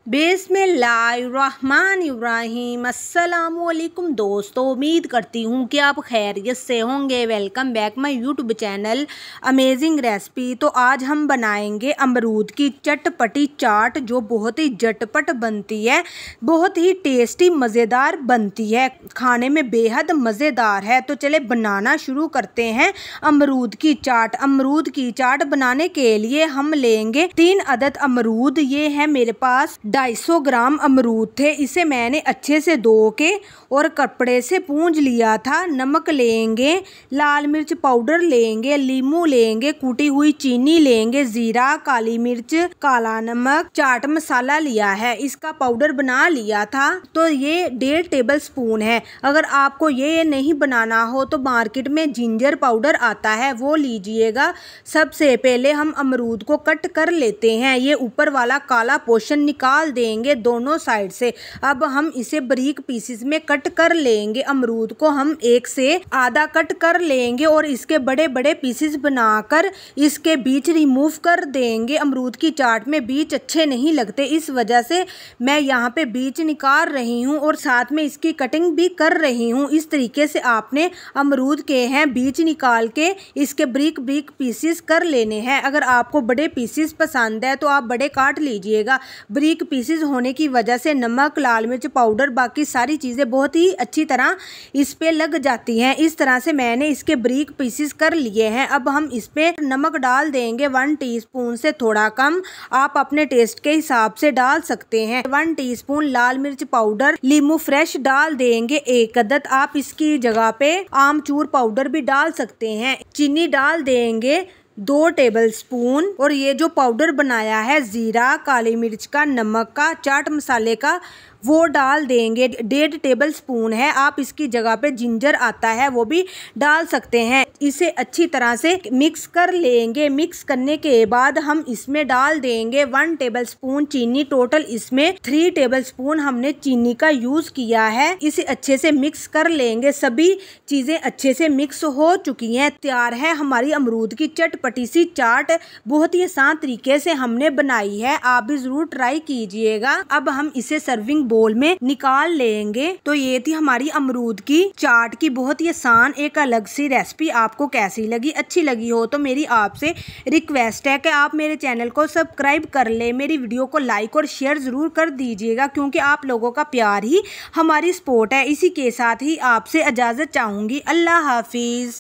बिस्मिल्लाहिर्रहमानिर्रहीम। अस्सलामुअलैकुम दोस्तों, उम्मीद करती हूँ कि आप खैरियत से होंगे। Welcome back my YouTube channel amazing recipe. तो आज हम बनाएंगे अमरूद की चटपटी चाट, जो बहुत ही झटपट बनती है, बहुत ही टेस्टी मज़ेदार बनती है, खाने में बेहद मज़ेदार है। तो चले बनाना शुरू करते हैं अमरूद की चाट। अमरूद की चाट बनाने के लिए हम लेंगे 3 अदद अमरूद। ये है मेरे पास 250 ग्राम अमरूद थे। इसे मैंने अच्छे से धो के और कपड़े से पूंज लिया था। नमक लेंगे, लाल मिर्च पाउडर लेंगे, लीमू लेंगे, कूटी हुई चीनी लेंगे, जीरा, काली मिर्च, काला नमक, चाट मसाला लिया है, इसका पाउडर बना लिया था। तो ये 1.5 टेबल स्पून है। अगर आपको ये नहीं बनाना हो तो मार्केट में जिंजर पाउडर आता है, वो लीजिएगा। सबसे पहले हम अमरूद को कट कर लेते हैं। ये ऊपर वाला काला पोर्शन निकाल देंगे दोनों साइड से। अब हम इसे बारीक पीसेस में कट कर लेंगे। अमरूद को हम 1 से आधा कट कर लेंगे और इसके बड़े बड़े पीसेस बनाकर इसके बीज रिमूव कर देंगे। अमरूद की चाट में बीज अच्छे नहीं लगते, इस वजह से मैं यहाँ पे बीज निकाल रही हूँ और साथ में इसकी कटिंग भी कर रही हूँ। इस तरीके से आपने अमरूद के हैं बीज निकाल के इसके बारीक बारीक पीसेस कर लेने हैं। अगर आपको बड़े पीसेस पसंद है तो आप बड़े काट लीजिएगा। बारीक पीसेस होने की वजह से नमक, लाल मिर्च पाउडर, बाकी सारी चीज़ें बहुत ही अच्छी तरह इस पे लग जाती हैं। इस तरह से मैंने इसके बारीक पीसेस कर लिए हैं। अब हम इस पे नमक डाल देंगे 1 टीस्पून से थोड़ा कम, आप अपने टेस्ट के हिसाब से डाल सकते हैं। 1 टीस्पून लाल मिर्च पाउडर, लीमू फ्रेश डाल देंगे 1 अदद। आप इसकी जगह पे आमचूर पाउडर भी डाल सकते हैं। चीनी डाल देंगे 2 टेबल स्पून और ये जो पाउडर बनाया है जीरा, काली मिर्च का, नमक का, चाट मसाले का, वो डाल देंगे। 1.5 टेबल स्पून है। आप इसकी जगह पे जिंजर आता है, वो भी डाल सकते हैं। इसे अच्छी तरह से मिक्स कर लेंगे। मिक्स करने के बाद हम इसमें डाल देंगे 1 टेबल स्पून चीनी। टोटल इसमें 3 टेबल स्पून हमने चीनी का यूज किया है। इसे अच्छे से मिक्स कर लेंगे। सभी चीजें अच्छे से मिक्स हो चुकी हैं। तैयार है हमारी अमरूद की चटपटी सी चाट। बहुत ही आसान तरीके से हमने बनाई है, आप भी जरूर ट्राई कीजिएगा। अब हम इसे सर्विंग बोल में निकाल लेंगे। तो ये थी हमारी अमरूद की चाट की बहुत ही आसान एक अलग सी रेसिपी। आपको कैसी लगी? अच्छी लगी हो तो मेरी आपसे रिक्वेस्ट है कि आप मेरे चैनल को सब्सक्राइब कर ले, मेरी वीडियो को लाइक और शेयर जरूर कर दीजिएगा, क्योंकि आप लोगों का प्यार ही हमारी सपोर्ट है। इसी के साथ ही आपसे इजाजत चाहूंगी। अल्लाह हाफिज।